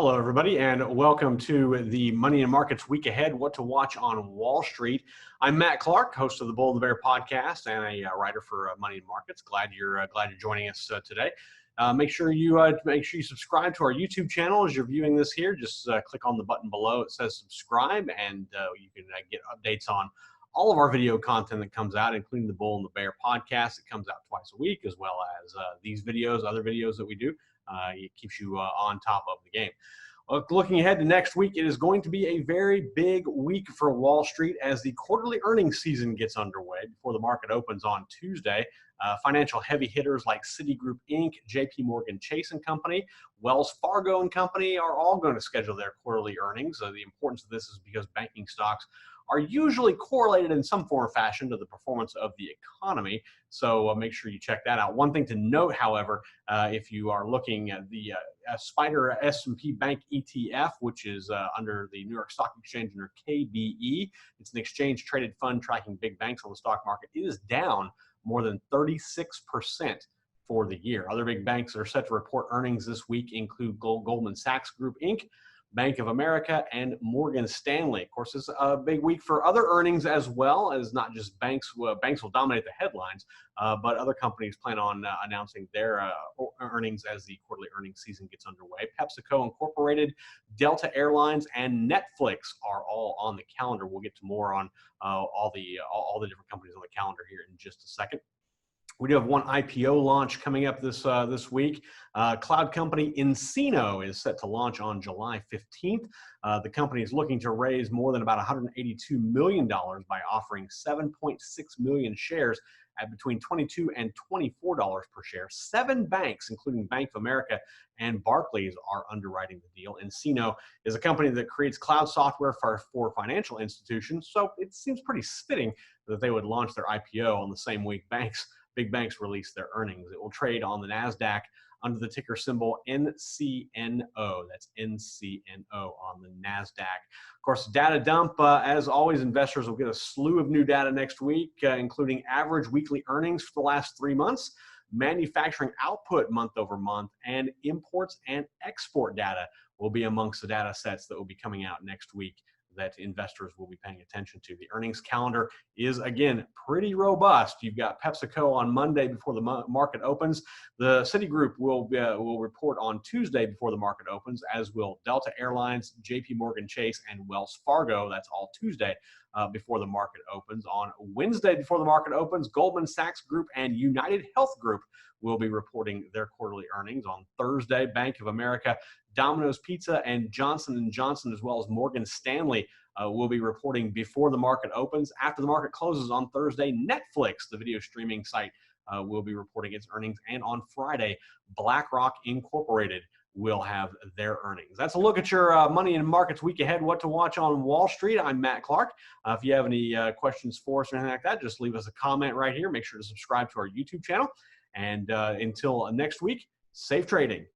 Hello, everybody, and welcome to the Money and Markets Week Ahead, What to Watch on Wall Street. I'm Matt Clark, host of the Bull and the Bear podcast and a writer for Money and Markets. Glad you're joining us today. Make sure you subscribe to our YouTube channel as you're viewing this here. Just click on the button below. It says subscribe, and you can get updates on all of our video content that comes out, including the Bull and the Bear podcast. It comes out twice a week, as well as these videos, other videos that we do. It keeps you on top of the game. Looking ahead to next week, it is going to be a very big week for Wall Street as the quarterly earnings season gets underway before the market opens on Tuesday. Financial heavy hitters like Citigroup Inc, JPMorgan Chase Company, Wells Fargo Company are all going to schedule their quarterly earnings. The importance of this is because banking stocks are usually correlated in some form or fashion to the performance of the economy. So make sure you check that out. One thing to note, however, if you are looking at the SPDR S&P Bank ETF, which is under the New York Stock Exchange under KBE, it's an exchange traded fund tracking big banks on the stock market. It is down more than 36% for the year. Other big banks that are set to report earnings this week include Goldman Sachs Group Inc, Bank of America, and Morgan Stanley. Of course, it's a big week for other earnings as well, as not just banks. Banks will dominate the headlines, but other companies plan on announcing their earnings as the quarterly earnings season gets underway. PepsiCo Incorporated, Delta Airlines, and Netflix are all on the calendar. We'll get to more on all the different companies on the calendar here in just a second. We do have one IPO launch coming up this week. Cloud company Encino is set to launch on July 15th. The company is looking to raise more than about $182 million by offering 7.6 million shares at between $22 and $24 per share. 7 banks, including Bank of America and Barclays, are underwriting the deal. Encino is a company that creates cloud software for financial institutions, so it seems pretty fitting that they would launch their IPO on the same week big banks release their earnings. It will trade on the NASDAQ under the ticker symbol NCNO. That's NCNO on the NASDAQ. Of course, data dump, as always, investors will get a slew of new data next week, including average weekly earnings for the last 3 months, manufacturing output month over month, and imports and export data will be amongst the data sets that will be coming out next week that investors will be paying attention to. The earnings calendar is, again, pretty robust. You've got PepsiCo on Monday before the market opens. The Citigroup will report on Tuesday before the market opens, as will Delta Airlines, JPMorgan Chase, and Wells Fargo. That's all Tuesday before the market opens. On Wednesday before the market opens, Goldman Sachs Group and United Health Group will be reporting their quarterly earnings. On Thursday, Bank of America, Domino's Pizza, and Johnson & Johnson, as well as Morgan Stanley, will be reporting before the market opens. After the market closes on Thursday, Netflix, the video streaming site, will be reporting its earnings. And on Friday, BlackRock Incorporated will have their earnings. That's a look at your Money and Markets Week Ahead, What to Watch on Wall Street. I'm Matt Clark. If you have any questions for us or anything like that, just leave us a comment right here. Make sure to subscribe to our YouTube channel. And until next week, safe trading.